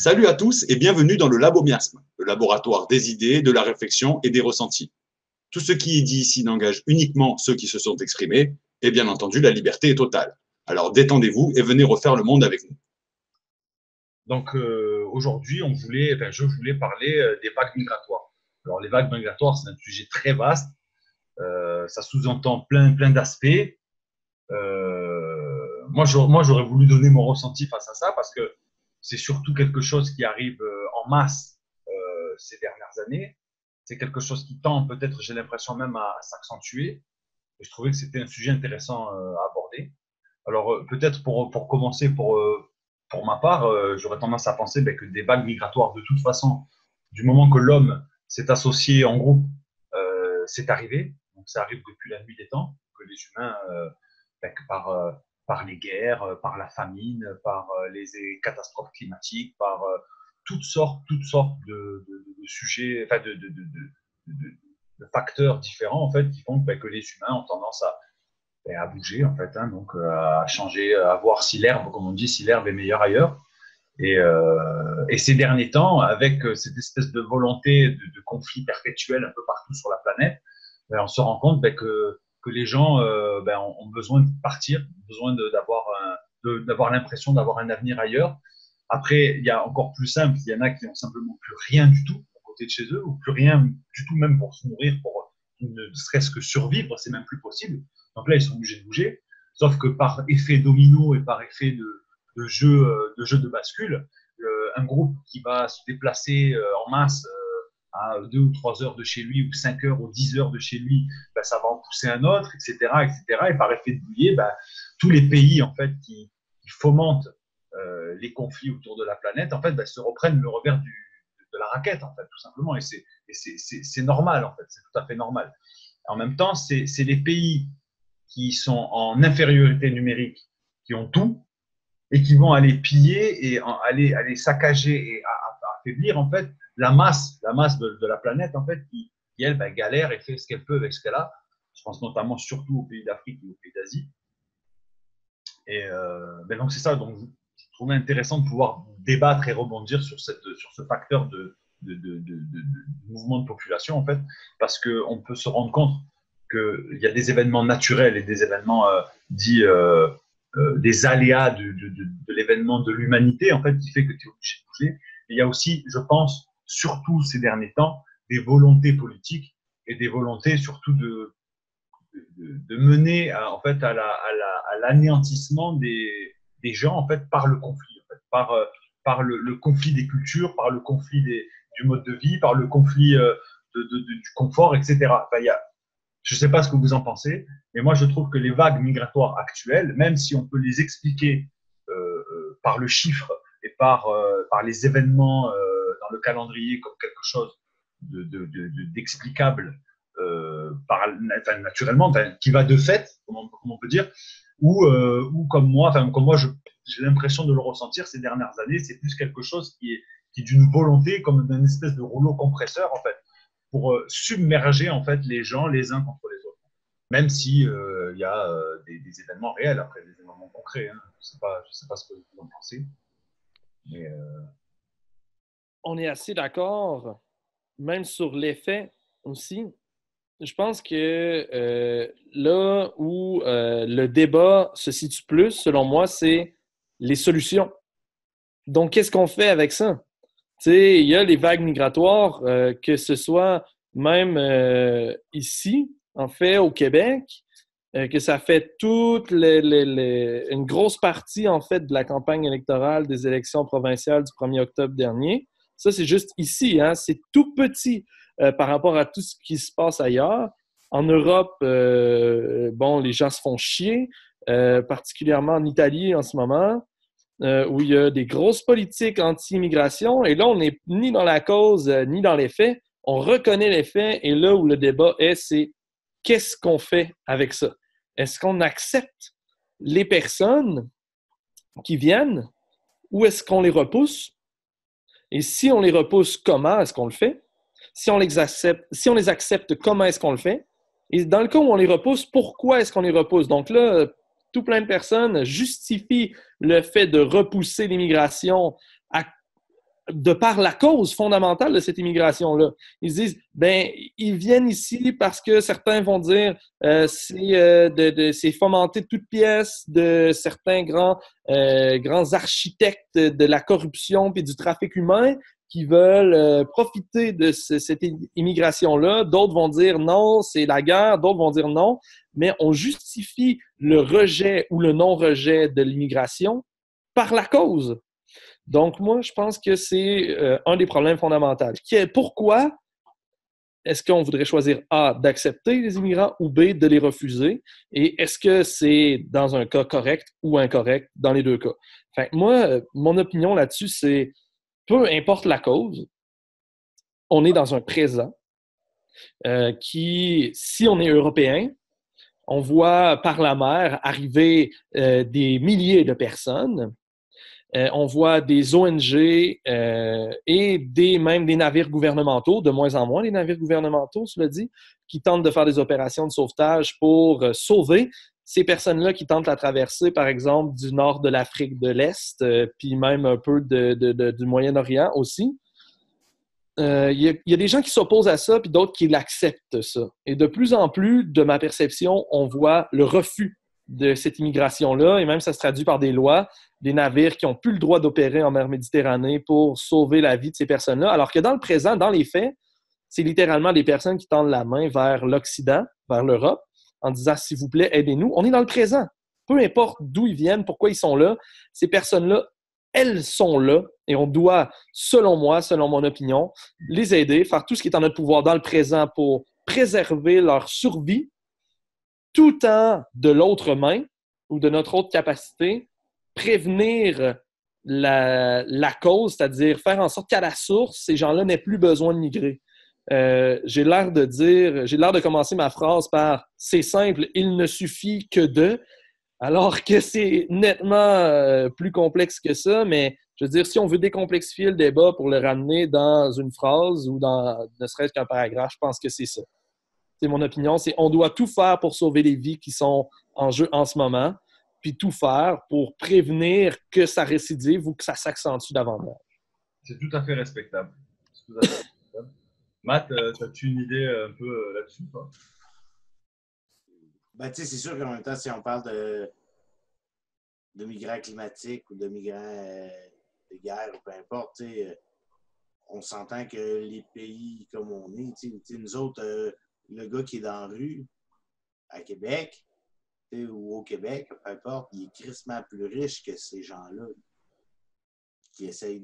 Salut à tous et bienvenue dans le Labomiasme, le laboratoire des idées, de la réflexion et des ressentis. Tout ce qui est dit ici n'engage uniquement ceux qui se sont exprimés et bien entendu la liberté est totale. Alors détendez-vous et venez refaire le monde avec nous. Donc aujourd'hui, je voulais parler des vagues migratoires. Alors les vagues migratoires, c'est un sujet très vaste. Ça sous-entend plein d'aspects. Moi, j'aurais voulu donner mon ressenti face à ça parce que c'est surtout quelque chose qui arrive en masse ces dernières années. C'est quelque chose qui tend peut-être, j'ai l'impression même, à s'accentuer. Et je trouvais que c'était un sujet intéressant à aborder. Alors peut-être pour commencer, pour ma part, j'aurais tendance à penser que des vagues migratoires, de toute façon, du moment que l'homme s'est associé en groupe, c'est arrivé. Donc ça arrive depuis la nuit des temps, que les humains, par les guerres, par la famine, par les catastrophes climatiques, par toutes sortes de sujets, enfin de facteurs différents en fait, qui font que les humains ont tendance à bouger en fait, hein, donc à changer, à voir si l'herbe, comme on dit, si l'herbe est meilleure ailleurs. Et ces derniers temps, avec cette espèce de volonté de conflit perpétuel un peu partout sur la planète, on se rend compte que les gens ont besoin de partir, besoin d'avoir l'impression d'avoir un avenir ailleurs. Après, il y a encore plus simple, il y en a qui n'ont simplement plus rien du tout à côté de chez eux, ou plus rien du tout même pour se nourrir, pour ne serait-ce que survivre, c'est même plus possible. Donc là, ils sont obligés de bouger. Sauf que par effet domino et par effet de jeu de bascule, un groupe qui va se déplacer en masse à 2 ou 3 heures de chez lui, ou 5 heures ou 10 heures de chez lui, ça va en pousser un autre, etc., etc. Et par effet de boulier, tous les pays en fait, qui fomentent les conflits autour de la planète, en fait, se reprennent le revers de la raquette, en fait, tout simplement. Et c'est normal, en fait, c'est tout à fait normal. En même temps, c'est les pays qui sont en infériorité numérique, qui ont tout, et qui vont aller piller et aller saccager et affaiblir en fait la masse de la planète en fait qui elle galère et fait ce qu'elle peut avec ce qu'elle a. Je pense notamment surtout aux pays d'Afrique et aux pays d'Asie. Et donc c'est ça. Donc je trouvais intéressant de pouvoir débattre et rebondir sur ce facteur de mouvement de population en fait, parce qu'on peut se rendre compte qu'il y a des événements naturels et des événements dits des aléas de l'événement de l'humanité, en fait, qui fait que tu es obligé de bouger. Et il y a aussi, je pense, surtout ces derniers temps, des volontés politiques et des volontés surtout de mener en fait, à l'anéantissement des gens en fait, par le conflit, en fait, par le conflit des cultures, par le conflit du mode de vie, par le conflit du confort, etc. Enfin, je ne sais pas ce que vous en pensez, mais moi je trouve que les vagues migratoires actuelles, même si on peut les expliquer par le chiffre et par les événements dans le calendrier comme quelque chose d'explicable naturellement, qui va de fait, comme on peut dire, ou comme moi j'ai l'impression de le ressentir ces dernières années, c'est plus quelque chose qui est d'une volonté, comme d'une espèce de rouleau compresseur en fait, pour submerger en fait les gens les uns contre les autres. Même si y a des événements réels, après des événements concrets. Hein. Je sais pas ce que vous en pensez. Mais, On est assez d'accord, même sur l'effet aussi. Je pense que là où le débat se situe plus, selon moi, c'est les solutions. Donc, qu'est-ce qu'on fait avec ça? Tu sais, il y a les vagues migratoires, que ce soit même ici, en fait, au Québec, que ça fait une grosse partie, en fait, de la campagne électorale des élections provinciales du 1er octobre dernier. Ça, c'est juste ici, hein? C'est tout petit par rapport à tout ce qui se passe ailleurs. En Europe, les gens se font chier, particulièrement en Italie en ce moment, où il y a des grosses politiques anti-immigration. Et là, on n'est ni dans la cause, ni dans les faits. On reconnaît les faits. Et là où le débat est, c'est qu'est-ce qu'on fait avec ça? Est-ce qu'on accepte les personnes qui viennent ou est-ce qu'on les repousse? Et si on les repousse, comment est-ce qu'on le fait? Si on les accepte, comment est-ce qu'on le fait? Et dans le cas où on les repousse, pourquoi est-ce qu'on les repousse? Donc là, tout plein de personnes justifient le fait de repousser l'immigration de par la cause fondamentale de cette immigration-là. Ils disent, ben, ils viennent ici parce que certains vont dire c'est fomenté de toutes pièces de certains grands architectes de la corruption et du trafic humain qui veulent profiter de cette immigration-là. D'autres vont dire non, c'est la guerre. D'autres vont dire non. Mais on justifie le rejet ou le non-rejet de l'immigration par la cause. Donc, moi, je pense que c'est un des problèmes fondamentaux. Pourquoi est-ce qu'on voudrait choisir A, d'accepter les immigrants ou B, de les refuser? Et est-ce que c'est dans un cas correct ou incorrect dans les deux cas? Enfin, moi, mon opinion là-dessus, c'est peu importe la cause, on est dans un présent qui, si on est européen, on voit par la mer arriver des milliers de personnes. On voit des ONG et même des navires gouvernementaux, de moins en moins les navires gouvernementaux, cela dit, qui tentent de faire des opérations de sauvetage pour sauver ces personnes-là qui tentent la traversée, par exemple, du nord de l'Afrique de l'Est, puis même un peu du Moyen-Orient aussi. Il y a des gens qui s'opposent à ça, puis d'autres qui l'acceptent, ça. Et de plus en plus, de ma perception, on voit le refus de cette immigration-là, et même ça se traduit par des lois, des navires qui n'ont plus le droit d'opérer en mer Méditerranée pour sauver la vie de ces personnes-là, alors que dans le présent, dans les faits, c'est littéralement des personnes qui tendent la main vers l'Occident, vers l'Europe, en disant « s'il vous plaît, aidez-nous ». On est dans le présent. Peu importe d'où ils viennent, pourquoi ils sont là, ces personnes-là, elles sont là, et on doit, selon moi, selon mon opinion, les aider, faire tout ce qui est en notre pouvoir dans le présent pour préserver leur survie, tout en, de l'autre main, ou de notre autre capacité, prévenir la cause, c'est-à-dire faire en sorte qu'à la source, ces gens-là n'aient plus besoin de migrer. J'ai l'air de commencer ma phrase par « c'est simple, il ne suffit que de », alors que c'est nettement plus complexe que ça, mais je veux dire, si on veut décomplexifier le débat pour le ramener dans une phrase ou dans ne serait-ce qu'un paragraphe, je pense que c'est ça. C'est mon opinion, c'est on doit tout faire pour sauver les vies qui sont en jeu en ce moment, puis tout faire pour prévenir que ça récidive ou que ça s'accentue davantage. C'est tout à fait respectable. C'est tout à fait respectable. Matt, as-tu une idée un peu là-dessus, toi? Ben, tu sais, c'est sûr qu'en même temps, si on parle de migrants climatiques ou de migrants de guerre ou peu importe, tu sais, on s'entend que les pays comme on est, tu sais, nous autres, le gars qui est dans la rue à Québec ou au Québec, peu importe, il est crissement plus riche que ces gens-là qui essayent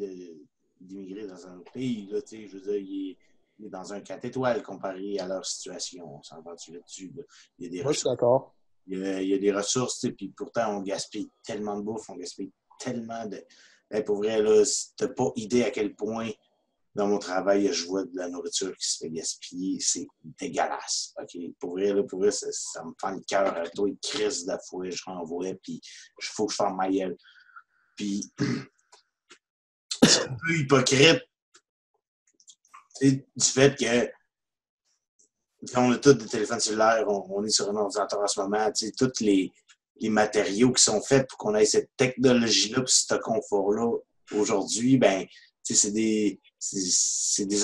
d'immigrer dans un autre pays. Là, je veux dire, il est dans un 4 étoiles comparé à leur situation. On s'entend-tu là-dessus? Là. Il y a des Moi, je suis d'accord. Il y a des ressources, puis pourtant, on gaspille tellement de bouffe, on gaspille tellement de... Hey, pour vrai, là, t'as pas idée à quel point dans mon travail, je vois de la nourriture qui se fait gaspiller. C'est dégueulasse. Okay? Pour vrai ça me fait le cœur à toi, une crise de fouet, je renvoie, puis il faut que je ferme ma gueule. Puis, c'est un peu hypocrite du fait que quand on a tous des téléphones cellulaires, on est sur un ordinateur en ce moment, tous les matériaux qui sont faits pour qu'on ait cette technologie-là et ce confort-là aujourd'hui, ben, c'est des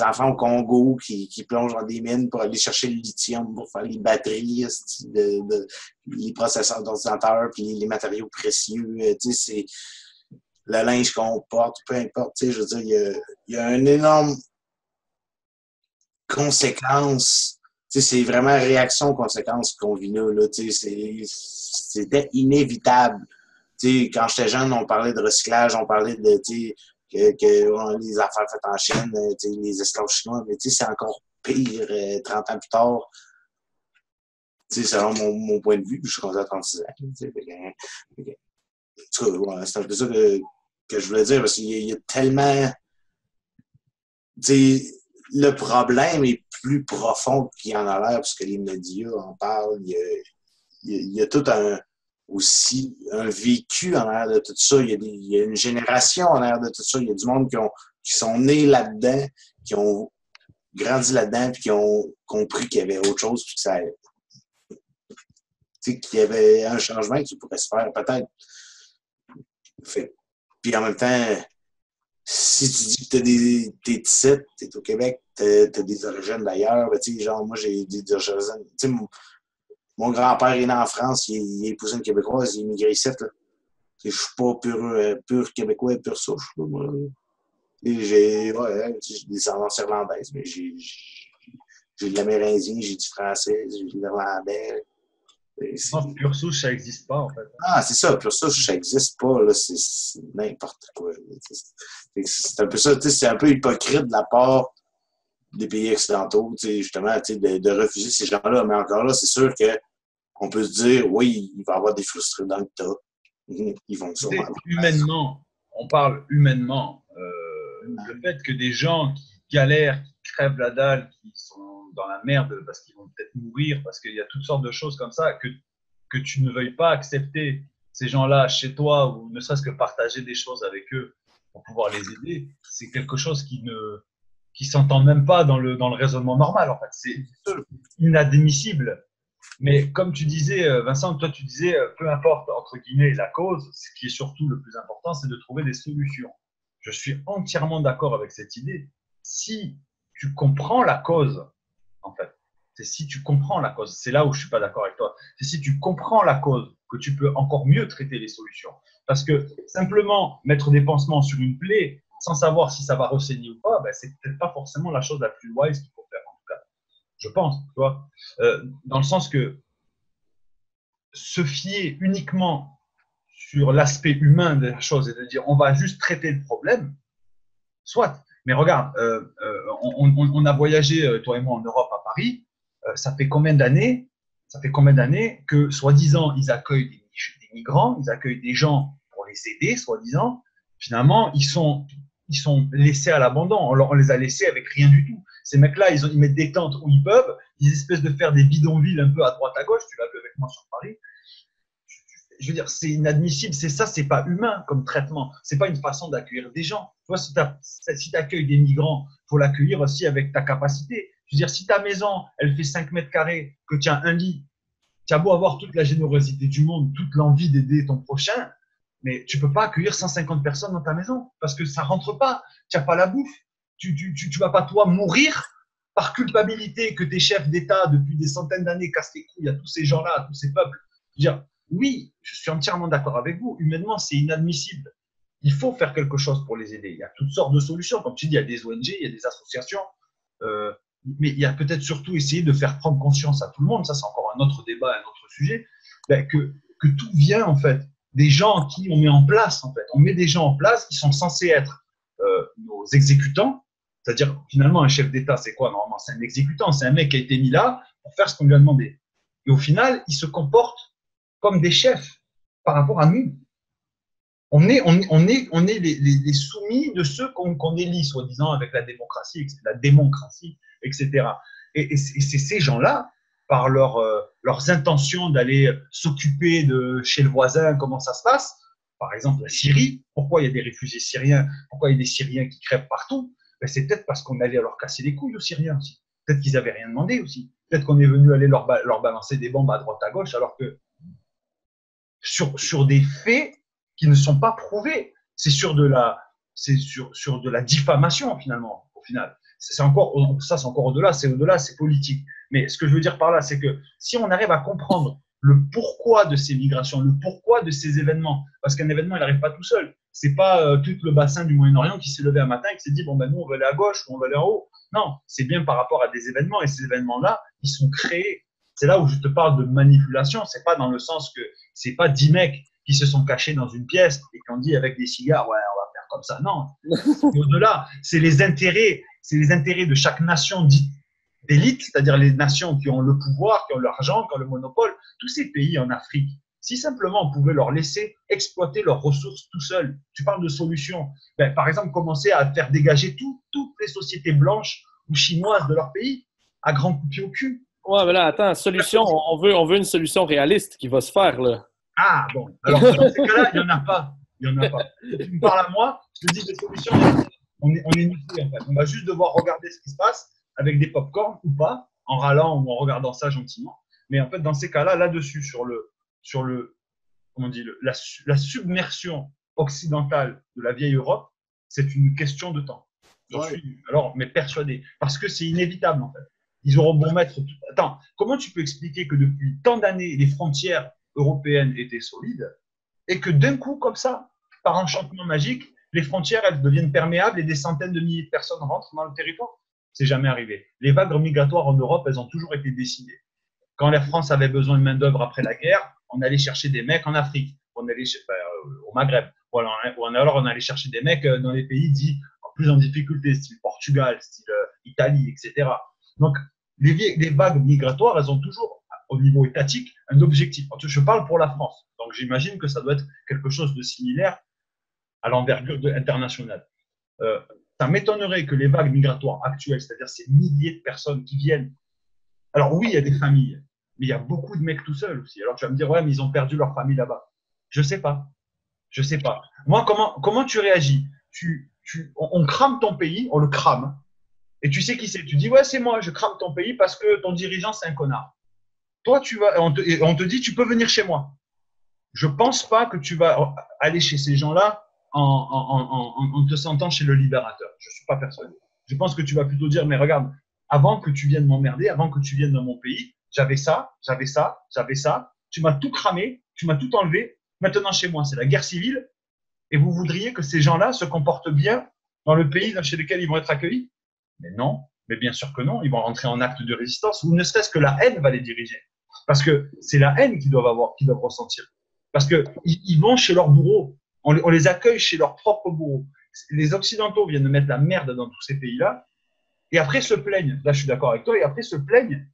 enfants au Congo qui plongent dans des mines pour aller chercher le lithium pour faire les batteries, les processeurs d'ordinateur puis les matériaux précieux. C'est le linge qu'on porte, peu importe. Je veux dire, il y a une énorme conséquence. C'est vraiment réaction-conséquence qu'on vit là. C'était inévitable. Quand j'étais jeune, on parlait de recyclage, on parlait de que les affaires faites en Chine, les esclaves chinois, mais c'est encore pire 30 ans plus tard. Selon mon point de vue, je suis rendu à 36 ans. En tout cas, c'est un peu ça que je voulais dire, parce qu'il y a tellement... le problème est plus profond qu'il en a l'air, parce que les médias en parlent. Il y a tout aussi un vécu en arrière de tout ça. Il y a une génération en arrière de tout ça. Il y a du monde qui sont nés là-dedans, qui ont grandi là-dedans, puis qui ont compris qu'il y avait autre chose, puis qu'il y avait un changement qui pourrait se faire, peut-être. Puis en même temps, si tu dis que t'es ici, t'es au Québec, t'as des origines d'ailleurs, ben, tu sais, genre, moi, j'ai des origines. Tu sais, mon grand-père est né en France, il est épousé une Québécoise, il est immigré ici, là. Je suis pas pur Québécois, pur souche, là, moi. Et j'ai des descendances irlandaises, mais j'ai de l'amérindien, j'ai du français, j'ai de l'irlandais. Non, pure souche, ça n'existe pas, en fait. Ah, c'est ça, pur souche, ça n'existe pas, là, c'est n'importe quoi. C'est un peu ça, c'est un peu hypocrite de la part des pays occidentaux, justement, de refuser ces gens-là. Mais encore là, c'est sûr qu'on peut se dire, oui, il va y avoir des frustrés dans le tas. Ils vont sûrement. Humainement, on parle humainement. Le fait que des gens qui galèrent, qui crèvent la dalle, qui sont dans la merde parce qu'ils vont peut-être mourir, parce qu'il y a toutes sortes de choses comme ça, que tu ne veuilles pas accepter ces gens-là chez toi ou ne serait-ce que partager des choses avec eux pour pouvoir les aider, c'est quelque chose qui s'entend même pas dans le raisonnement normal. En fait, c'est inadmissible. Mais comme tu disais, Vincent, toi tu disais, peu importe entre guillemets la cause, ce qui est surtout le plus important, c'est de trouver des solutions. Je suis entièrement d'accord avec cette idée. Si tu comprends la cause, en fait, c'est si tu comprends la cause, c'est là où je suis pas d'accord avec toi. C'est si tu comprends la cause que tu peux encore mieux traiter les solutions. Parce que simplement mettre des pansements sur une plaie sans savoir si ça va ressaigner ou pas, ben, c'est peut-être pas forcément la chose la plus wise qu'il faut faire, en tout cas. Je pense, tu vois, dans le sens que se fier uniquement sur l'aspect humain de la chose et de dire on va juste traiter le problème, soit. Mais regarde, on a voyagé, toi et moi, en Europe, à Paris. Ça fait combien d'années que, soi-disant, ils accueillent des migrants, ils accueillent des gens pour les aider, soi-disant. Finalement, ils sont laissés à l'abandon. On les a laissés avec rien du tout. Ces mecs-là, ils mettent des tentes où ils peuvent. Ils espècent de faire des bidonvilles un peu à droite à gauche. Tu l'as vu avec moi sur Paris. Je veux dire, c'est inadmissible. C'est ça, c'est pas humain comme traitement. C'est pas une façon d'accueillir des gens. Tu vois, si tu accueilles des migrants, il faut l'accueillir aussi avec ta capacité. Je veux dire, si ta maison, elle fait 5 mètres carrés, que tu as un lit, tu as beau avoir toute la générosité du monde, toute l'envie d'aider ton prochain, mais tu peux pas accueillir 150 personnes dans ta maison parce que ça rentre pas. Tu n'as pas la bouffe. Tu vas pas, toi, mourir par culpabilité que tes chefs d'État, depuis des centaines d'années, cassent les couilles à tous ces gens-là, à tous ces peuples. Je veux dire, oui, je suis entièrement d'accord avec vous. Humainement, c'est inadmissible. Il faut faire quelque chose pour les aider. Il y a toutes sortes de solutions. Comme tu dis, il y a des ONG, il y a des associations. Mais il y a peut-être surtout essayer de faire prendre conscience à tout le monde, ça c'est encore un autre débat, un autre sujet, que tout vient en fait des gens qui on met en place. En fait. On met des gens en place qui sont censés être nos exécutants. C'est-à-dire, finalement, un chef d'État, c'est quoi normalement? C'est un exécutant, c'est un mec qui a été mis là pour faire ce qu'on lui a demandé. Et au final, il se comporte comme des chefs par rapport à nous. On est les soumis de ceux qu'on élit, soi-disant, avec la démocratie, etc. Et c'est ces gens-là, par leurs intentions d'aller s'occuper de chez le voisin, comment ça se passe, par exemple la Syrie, pourquoi il y a des réfugiés syriens, pourquoi il y a des Syriens qui crèvent partout, ben c'est peut-être parce qu'on allait leur casser les couilles aux Syriens aussi. Peut-être qu'ils n'avaient rien demandé aussi. Peut-être qu'on est venu aller leur balancer des bombes à droite à gauche, alors que sur des faits qui ne sont pas prouvés. C'est sur de la diffamation, finalement, au final. C'est encore au-delà, c'est politique. Mais ce que je veux dire par là, c'est que si on arrive à comprendre le pourquoi de ces migrations, le pourquoi de ces événements, parce qu'un événement, il n'arrive pas tout seul. C'est pas tout le bassin du Moyen-Orient qui s'est levé un matin et qui s'est dit, bon, ben, nous, on va aller à gauche ou on va aller en haut. Non, c'est bien par rapport à des événements, et ces événements-là, ils sont créés. C'est là où je te parle de manipulation. C'est pas dans le sens que c'est pas 10 mecs qui se sont cachés dans une pièce et qui ont dit avec des cigares, ouais, on va faire comme ça. Non. Au-delà, c'est les intérêts de chaque nation dite d'élite, c'est-à-dire les nations qui ont le pouvoir, qui ont l'argent, qui ont le monopole. Tous ces pays en Afrique, si simplement on pouvait leur laisser exploiter leurs ressources tout seuls, tu parles de solutions. Ben, par exemple, commencer à faire dégager toutes les sociétés blanches ou chinoises de leur pays à grands coups de pied au cul. Ouais, mais là, attends, solution, on veut une solution réaliste qui va se faire, là. Ah, bon. Alors, dans ces cas-là, il n'y en a pas. Tu me parles à moi, je te dis des solutions. On est niqué, en fait. On va juste devoir regarder ce qui se passe avec des pop-corn ou pas, en râlant ou en regardant ça gentiment. Mais en fait, dans ces cas-là, là-dessus, sur le comment on dit, la submersion occidentale de la vieille Europe, c'est une question de temps. Ouais. Mais persuadé. Parce que c'est inévitable, en fait. Ils auront beau mettre tout. Attends, comment tu peux expliquer que depuis tant d'années, les frontières européennes étaient solides et que d'un coup, comme ça, par enchantement magique, les frontières, elles deviennent perméables et des centaines de milliers de personnes rentrent dans le territoire? C'est jamais arrivé. Les vagues migratoires en Europe, elles ont toujours été décidées. Quand la France avait besoin de main-d'œuvre après la guerre, on allait chercher des mecs en Afrique, on allait au Maghreb, ou alors on allait chercher des mecs dans les pays dits plus en difficulté, style Portugal, style Italie, etc. Donc, les vagues migratoires, elles ont toujours, au niveau étatique, un objectif. Je parle pour la France, donc j'imagine que ça doit être quelque chose de similaire à l'envergure internationale. Ça m'étonnerait que les vagues migratoires actuelles, c'est-à-dire ces milliers de personnes qui viennent. Alors oui, il y a des familles, mais il y a beaucoup de mecs tout seuls aussi. Alors tu vas me dire, ouais, mais ils ont perdu leur famille là-bas. Je sais pas. Je sais pas. Moi, comment tu réagis? On crame ton pays, on le crame. Et tu sais qui c'est? Tu dis, ouais, c'est moi, je crame ton pays parce que ton dirigeant, c'est un connard. Toi, on te dit, tu peux venir chez moi. Je pense pas que tu vas aller chez ces gens-là en te sentant chez le libérateur. Je suis pas persuadé. Je pense que tu vas plutôt dire, mais regarde, avant que tu viennes m'emmerder, avant que tu viennes dans mon pays, j'avais ça, tu m'as tout cramé, tu m'as tout enlevé, maintenant chez moi, c'est la guerre civile, et vous voudriez que ces gens-là se comportent bien dans le pays chez lequel ils vont être accueillis? Mais non, mais bien sûr que non, ils vont rentrer en acte de résistance, ou ne serait-ce que la haine va les diriger. Parce que c'est la haine qu'ils doivent avoir, qu'ils doivent ressentir. Parce qu'ils vont chez leur bourreau, on les accueille chez leur propre bourreau. Les Occidentaux viennent de mettre la merde dans tous ces pays-là, et après se plaignent, là je suis d'accord avec toi, et après se plaignent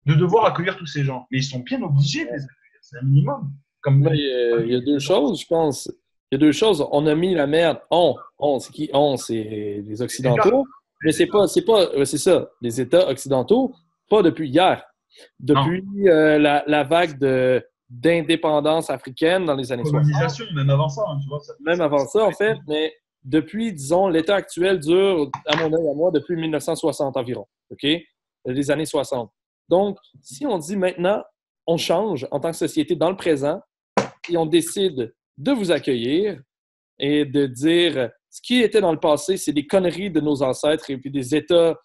de devoir accueillir tous ces gens. Mais ils sont bien obligés de les accueillir, c'est un minimum. Il y a deux choses, je pense. Il y a deux choses. On a mis la merde. C'est qui? C'est les Occidentaux. Mais c'est ça. Les États occidentaux, pas depuis hier. Depuis la vague d'indépendance africaine dans les années 60. Colonisation, même avant ça, hein, tu vois. Même avant ça, en fait. Mais depuis, disons, l'État actuel dure, à mon œil, à moi, depuis 1960 environ. OK? Les années 60. Donc, si on dit maintenant, on change en tant que société dans le présent et on décide de vous accueillir et de dire ce qui était dans le passé, c'est des conneries de nos ancêtres et puis des États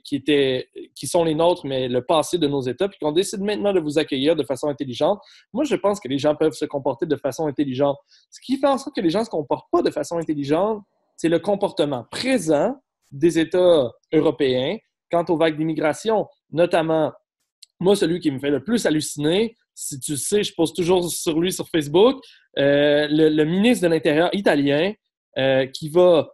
qui sont les nôtres, mais le passé de nos États, puis qu'on décide maintenant de vous accueillir de façon intelligente. Moi, je pense que les gens peuvent se comporter de façon intelligente. Ce qui fait en sorte que les gens ne se comportent pas de façon intelligente, c'est le comportement présent des États européens quant aux vagues d'immigration, notamment, moi, celui qui me fait le plus halluciner, si tu sais, je poste toujours sur lui sur Facebook, le ministre de l'Intérieur italien qui va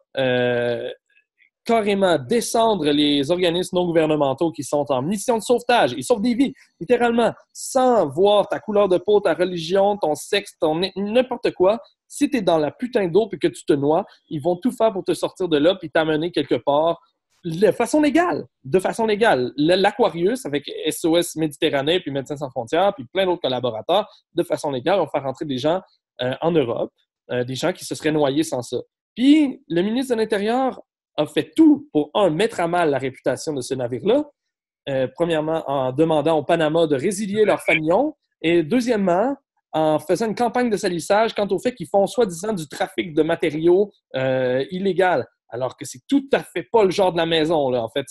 carrément descendre les organismes non gouvernementaux qui sont en mission de sauvetage. Ils sauvent des vies, littéralement, sans voir ta couleur de peau, ta religion, ton sexe, n'importe quoi. Si tu es dans la putain d'eau et que tu te noies, ils vont tout faire pour te sortir de là puis t'amener quelque part de façon légale. L'Aquarius, avec SOS Méditerranée, puis Médecins sans frontières, puis plein d'autres collaborateurs, de façon légale, vont faire rentrer des gens en Europe, des gens qui se seraient noyés sans ça. Puis, le ministre de l'Intérieur a fait tout pour, mettre à mal la réputation de ce navire-là. Premièrement, en demandant au Panama de résilier leur fanion. Et deuxièmement, en faisant une campagne de salissage quant au fait qu'ils font soi-disant du trafic de matériaux illégal. Alors que c'est tout à fait pas le genre de la maison, là, en fait.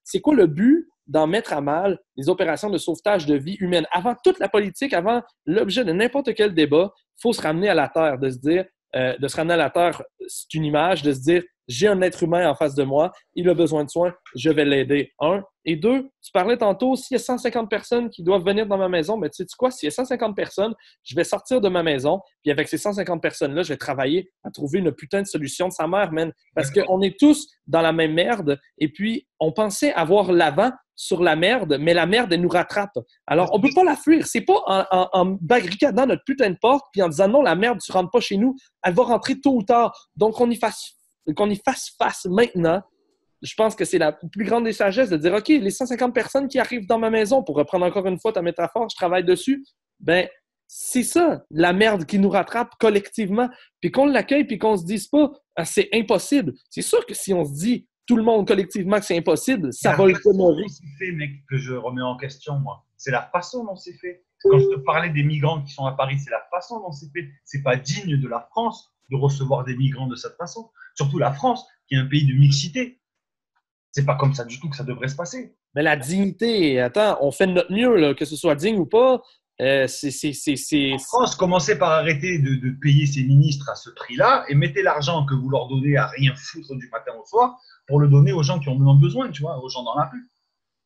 C'est quoi le but d'en mettre à mal les opérations de sauvetage de vie humaine? Avant toute la politique, avant l'objet de n'importe quel débat, il faut se ramener à la terre, de se dire, de se ramener à la terre, c'est une image, de se dire, j'ai un être humain en face de moi, il a besoin de soins, je vais l'aider. Un. Et deux, tu parlais tantôt, s'il y a 150 personnes qui doivent venir dans ma maison, mais tu sais quoi, s'il y a 150 personnes, je vais sortir de ma maison, puis avec ces 150 personnes-là, je vais travailler à trouver une putain de solution de sa mère, man. Parce qu'on est tous dans la même merde, et puis on pensait avoir l'avant sur la merde, mais la merde, elle nous rattrape. Alors, on ne peut pas la fuir. C'est pas en barricadant notre putain de porte, puis en disant non, la merde, tu ne rentres pas chez nous, elle va rentrer tôt ou tard. Donc, qu'on y fasse face maintenant. Je pense que c'est la plus grande des sagesses de dire, OK, les 150 personnes qui arrivent dans ma maison, pour reprendre encore une fois ta métaphore, je travaille dessus, ben c'est ça, la merde qui nous rattrape collectivement. Puis qu'on l'accueille, puis qu'on se dise pas, ah, c'est impossible. C'est sûr que si on se dit, tout le monde collectivement que c'est impossible, ça va le demeurer. C'est fait, mec, que je remets en question, moi. C'est la façon dont c'est fait. Quand je te parlais des migrants qui sont à Paris, c'est la façon dont c'est fait. C'est pas digne de la France de recevoir des migrants de cette façon. Surtout la France, qui est un pays de mixité. C'est pas comme ça du tout que ça devrait se passer. Mais la dignité, attends, on fait de notre mieux, là, que ce soit digne ou pas. En France, commencez par arrêter de payer ces ministres à ce prix-là et mettez l'argent que vous leur donnez à rien foutre du matin au soir pour le donner aux gens qui en ont besoin, tu vois, aux gens dans la rue,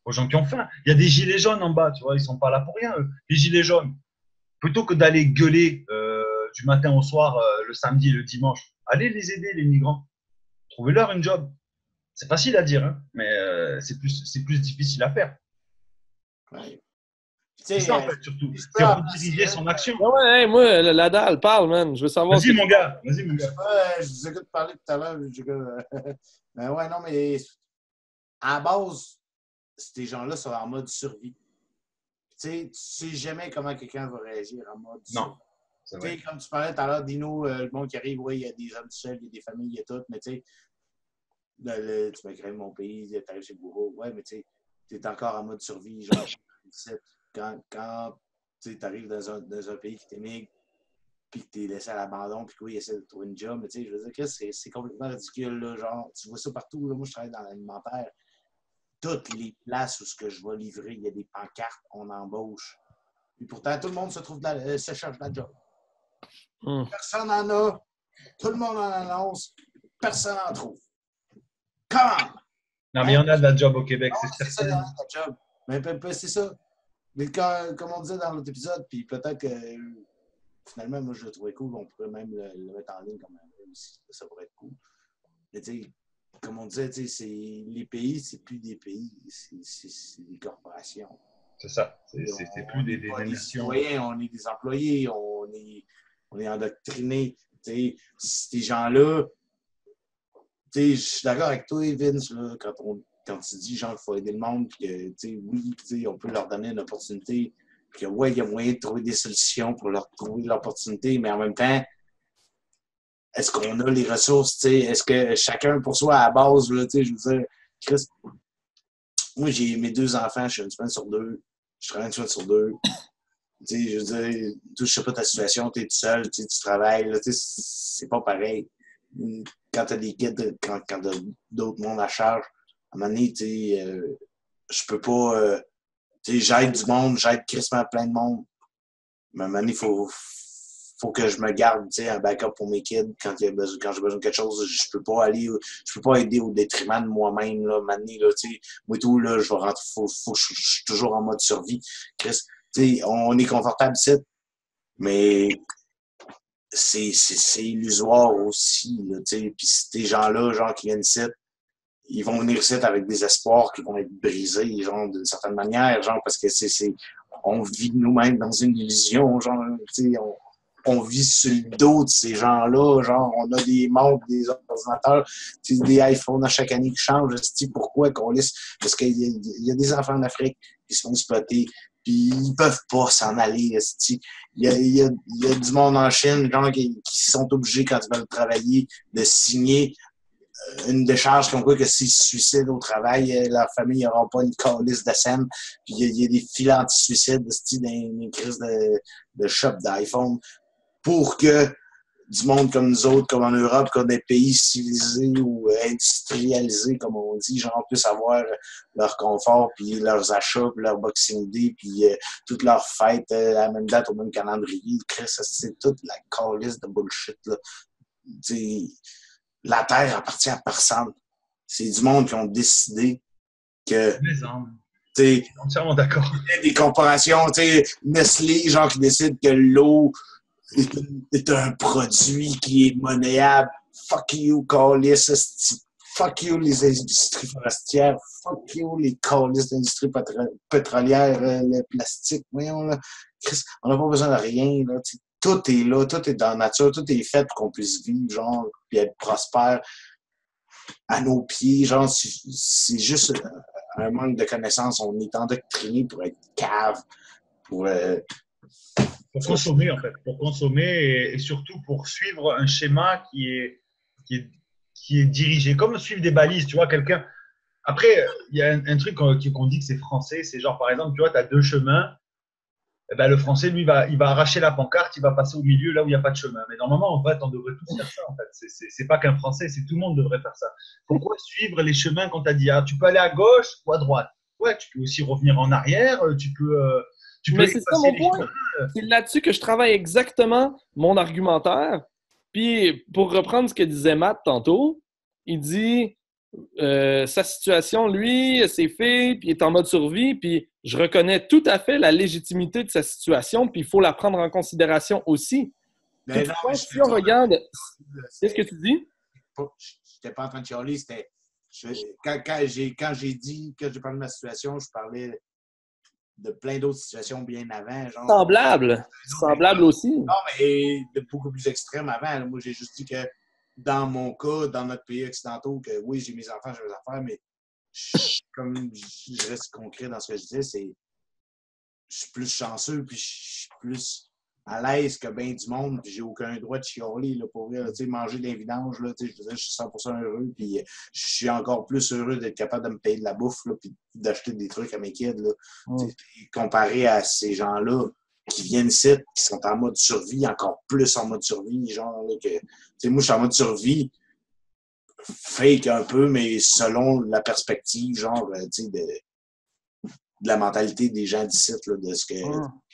aux gens qui ont faim. Il y a des gilets jaunes en bas, tu vois, ils sont pas là pour rien, eux. Les gilets jaunes, plutôt que d'aller gueuler du matin au soir, le samedi et le dimanche, allez les aider, les migrants. Trouvez-leur une job. C'est facile à dire, hein, mais c'est plus difficile à faire. Ouais. C'est ça, en fait, surtout. C'est rediriger son action. Ouais, moi, la dalle, parle, man. Je veux savoir. Vas-y, mon gars. Vas-y, mon gars. Je vous écoute parler tout à l'heure. Mais ouais, non, mais à la base, ces gens-là sont en mode survie. Tu sais jamais comment quelqu'un va réagir en mode non. survie. Comme tu parlais tout à l'heure, Dino, le monde qui arrive, oui, il y a des hommes seuls, il y a des familles, il y a tout, mais tu sais, tu m'as créé mon pays, tu arrives chez le bourreau. Ouais, mais tu sais, tu es encore en mode survie. Genre, quand tu arrives dans un pays qui t'émigre, puis que tu es laissé à l'abandon, puis qu'il essaie de trouver une job, mais tu sais, je veux dire que c'est complètement ridicule. Là, genre, tu vois ça partout. Là, moi, je travaille dans l'alimentaire. Toutes les places où ce que je vais livrer, il y a des pancartes, on embauche. Puis pourtant, tout le monde se cherche de la job. Personne n'en a. Tout le monde en annonce. Personne n'en trouve. Comment? Non, mais il y en a de la job au Québec, c'est certain. Ça, il y en a de la job. Mais c'est ça. Mais comme on disait dans l'autre épisode, puis peut-être que finalement, moi, je le trouvais cool. On pourrait même le mettre en ligne comme un aussi. Ça pourrait être cool. Mais tu sais, comme on disait, les pays, c'est plus des pays, c'est des corporations. C'est ça. C'est plus des nations. On est des employés, on est endoctrinés. Ces gens-là, je suis d'accord avec toi, Vince, là, quand tu dis genre qu'il faut aider le monde, puis que oui, on peut leur donner une opportunité, puis que ouais, il y a moyen de trouver des solutions pour leur trouver l'opportunité, mais en même temps, est-ce qu'on a les ressources? Est-ce que chacun pour soi à la base, là, je veux dire, Chris, moi j'ai mes 2 enfants, je suis une semaine sur 2, je travaille une semaine sur 2. Je veux dire, je sais pas ta situation, tu es tout seul, tu travailles, là, c'est pas pareil. Quand tu as des kids, quand tu as d'autres mondes à charge, à un moment donné, je peux pas. J'aide du monde, j'aide crissement plein de monde. Mais à un moment donné, il faut que je me garde un backup pour mes kids quand j'ai besoin de quelque chose. Je peux pas aider au détriment de moi-même. Là, à un moment donné, là, moi tout, là, je vais rentrer. Je suis toujours en mode survie. Chris, on est confortable ici, mais c'est illusoire aussi. Puis ces gens-là, genre qui viennent ici, ils vont venir ici avec des espoirs qui vont être brisés, genre, d'une certaine manière, genre, parce que on vit nous-mêmes dans une illusion, genre, on vit sur le dos de ces gens-là, genre, on a des montres, des ordinateurs, des iPhones à chaque année qui changent. Pourquoi qu'on laisse? Parce qu'il y a des enfants en Afrique qui se font exploiter, puis ils peuvent pas s'en aller. Il y a du monde en Chine, genre, qui sont obligés, quand ils veulent travailler, de signer une décharge comme quoi que s'ils se suicident au travail, leur famille n'aura pas une calice de scène. Puis il y a des filets anti-suicides dans une crise de shop d'iPhone pour que du monde comme nous autres, comme en Europe, comme des pays civilisés ou industrialisés, comme on dit, genre, puissent avoir leur confort, puis leurs achats, puis leur Boxing Day, puis toutes leurs fêtes à la même date, au même calendrier. C'est toute la calice de bullshit, là. La Terre appartient à personne. C'est du monde qui ont décidé que... Entièrement d'accord. Des corporations, Nestlé, genre, qui décident que l'eau est un produit qui est monnayable. Fuck you, calice. Fuck you, les industries forestières. Fuck you, les calices d'industrie pétrolière, le plastique. Voyons, là. Chris, on n'a pas besoin de rien, là. Tout est là, tout est dans la nature, tout est fait pour qu'on puisse vivre, genre, puis être prospère à nos pieds. Genre, c'est juste un manque de connaissances. On est endoctriné pour être cave, pour consommer, en fait. Pour consommer et surtout pour suivre un schéma qui est dirigé. Comme suivre des balises, tu vois, quelqu'un... Après, il y a un truc qu'on dit que c'est français, c'est genre, par exemple, tu vois, tu as 2 chemins. eh ben, le Français, lui, il va arracher la pancarte, il va passer au milieu là où il n'y a pas de chemin. Mais normalement, en fait, on devrait tous faire ça. En fait. C'est pas qu'un Français, c'est tout le monde devrait faire ça. Pourquoi suivre les chemins quand tu as dit tu peux aller à gauche ou à droite? Ouais, tu peux aussi revenir en arrière, tu peux Mais c'est ça mon point. chemins. C'est là-dessus que je travaille exactement mon argumentaire. Puis, pour reprendre ce que disait Matt tantôt, il dit sa situation, lui, ses filles, puis il est en mode survie, puis je reconnais tout à fait la légitimité de sa situation, puis il faut la prendre en considération aussi. Mais non, Toutefois, mais si on regarde, qu'est-ce que tu dis? Je n'étais pas en train de chialer, c'était. Quand j'ai dit que j'ai parlé de ma situation, je parlais de plein d'autres situations bien avant. Genre, Semblable aussi. non, mais de beaucoup plus extrêmes avant. Moi, j'ai juste dit que dans mon cas, dans notre pays occidentaux, que oui, j'ai mes enfants, j'ai mes affaires, mais comme je reste concret dans ce que je disais, c'est je suis plus chanceux, puis je suis plus à l'aise que bien du monde, puis j'ai aucun droit de chialer, là, pour vrai, manger des vidanges, là, je suis 100% heureux, puis je suis encore plus heureux d'être capable de me payer de la bouffe, là, puis d'acheter des trucs à mes kids, là. Comparé à ces gens-là qui viennent ici, qui sont en mode survie, encore plus en mode survie, genre, là, que, moi, je suis en mode survie, fake un peu, mais selon la perspective, genre, de la mentalité des gens d'ici, là, de ce que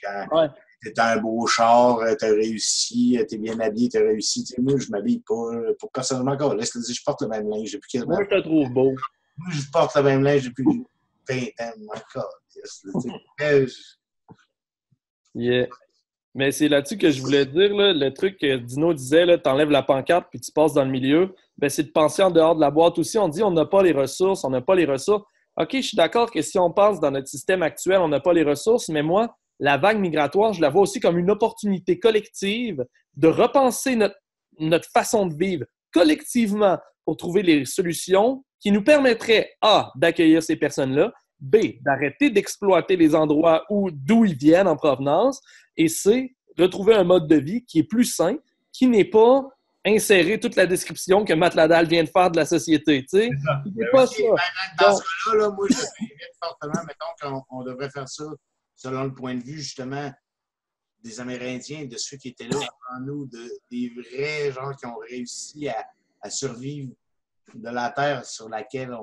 quand t'as un beau char, t'as réussi, t'es bien habillé, t'as réussi. Moi, je m'habille pas. Pour personnellement, encore, je porte le même linge. Moi, je te trouve beau. Moi, je porte le même linge depuis 20 ans. Encore. Yeah. Mais c'est là-dessus que je voulais dire, là, le truc que Dino disait, tu enlèves la pancarte puis tu passes dans le milieu, ben, c'est de penser en dehors de la boîte aussi. On dit on n'a pas les ressources, on n'a pas les ressources. OK, je suis d'accord que si on pense dans notre système actuel, on n'a pas les ressources, mais moi, la vague migratoire, je la vois aussi comme une opportunité collective de repenser notre façon de vivre collectivement pour trouver les solutions qui nous permettraient, A, d'accueillir ces personnes-là, B, d'arrêter d'exploiter les endroits d'où ils viennent en provenance, et C, retrouver un mode de vie qui est plus sain, qui n'est pas insérer toute la description que Matt Ladal vient de faire de la société. Tu sais, c'est pas ça. Dans ce cas-là, là, moi, je invite fortement, mettons qu'on devrait faire ça selon le point de vue, justement, des Amérindiens, de ceux qui étaient là avant nous, des vrais gens qui ont réussi à survivre de la terre sur laquelle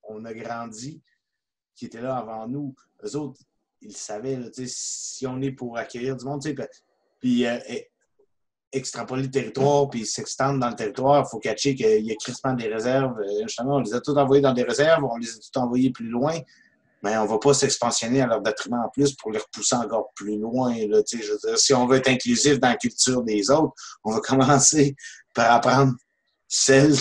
on a grandi, qui étaient là avant nous. Eux autres, ils savaient, là, si on est pour accueillir du monde, puis extrapoler le territoire, puis s'extendre dans le territoire, il faut catcher qu'il y a crissement des réserves. Justement, on les a tous envoyés dans des réserves, on les a tous envoyés plus loin, mais on ne va pas s'expansionner à leur détriment en plus pour les repousser encore plus loin. Là, je veux dire, si on veut être inclusif dans la culture des autres, on va commencer par apprendre celles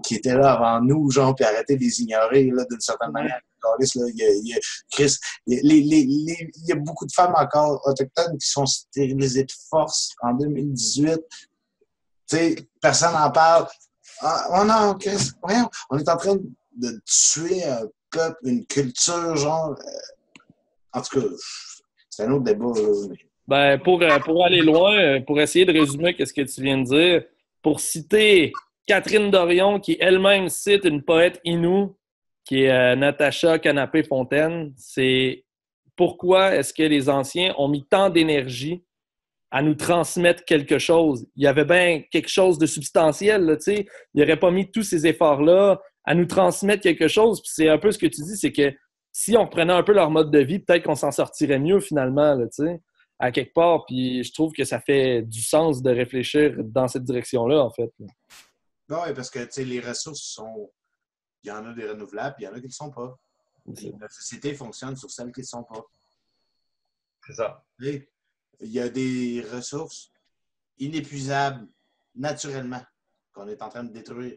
qui étaient là avant nous, genre, puis arrêter de les ignorer d'une certaine manière. Il y a beaucoup de femmes encore autochtones qui sont stérilisées de force en 2018. Personne n'en parle. Oh non, voyons, on est en train de tuer un peuple, une culture, genre. En tout cas, c'est un autre débat. Là. Ben, pour aller loin, pour essayer de résumer ce que tu viens de dire, pour citer Catherine Dorion, qui elle-même cite une poète Innu, qui est Natacha Canapé-Fontaine, c'est pourquoi est-ce que les anciens ont mis tant d'énergie à nous transmettre quelque chose? Il y avait bien quelque chose de substantiel, là, tu sais. Ils n'auraient pas mis tous ces efforts-là à nous transmettre quelque chose. Puis c'est un peu ce que tu dis, c'est que si on reprenait un peu leur mode de vie, peut-être qu'on s'en sortirait mieux finalement, là, tu sais, à quelque part. Puis je trouve que ça fait du sens de réfléchir dans cette direction-là, en fait. Oui, parce que les ressources sont. Il y en a des renouvelables, puis il y en a qui ne le sont pas. La société fonctionne sur celles qui ne le sont pas. C'est ça. Il y a des ressources inépuisables naturellement qu'on est en train de détruire.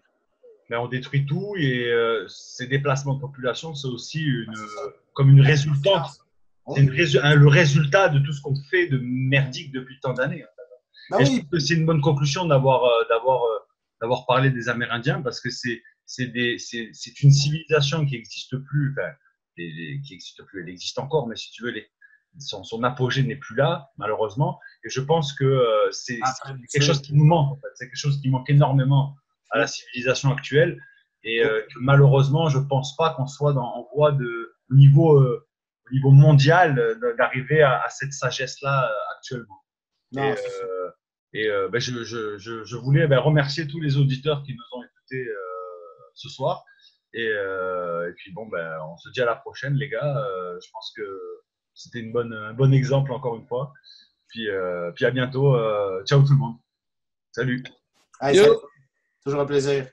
Mais on détruit tout et ces déplacements de population, c'est aussi comme une résultante. C'est le résultat de tout ce qu'on fait de merdique depuis tant d'années. En fait. Ben oui. Je trouve que c'est une bonne conclusion d'avoir parlé des Amérindiens parce que c'est une civilisation qui n'existe plus. Enfin, qui n'existe plus, elle existe encore, mais si tu veux, son apogée n'est plus là, malheureusement. Et je pense que c'est quelque chose qui nous manque, en fait. C'est quelque chose qui manque énormément à la civilisation actuelle. Et que malheureusement, je ne pense pas qu'on soit en voie de niveau au niveau mondial d'arriver à cette sagesse-là actuellement. Non, Ben, je voulais ben, remercier tous les auditeurs qui nous ont écoutés ce soir. Et puis bon, ben, on se dit à la prochaine, les gars. Je pense que c'était un bon exemple encore une fois. Puis à bientôt. Ciao tout le monde. Salut. hey, salut. Toujours un plaisir.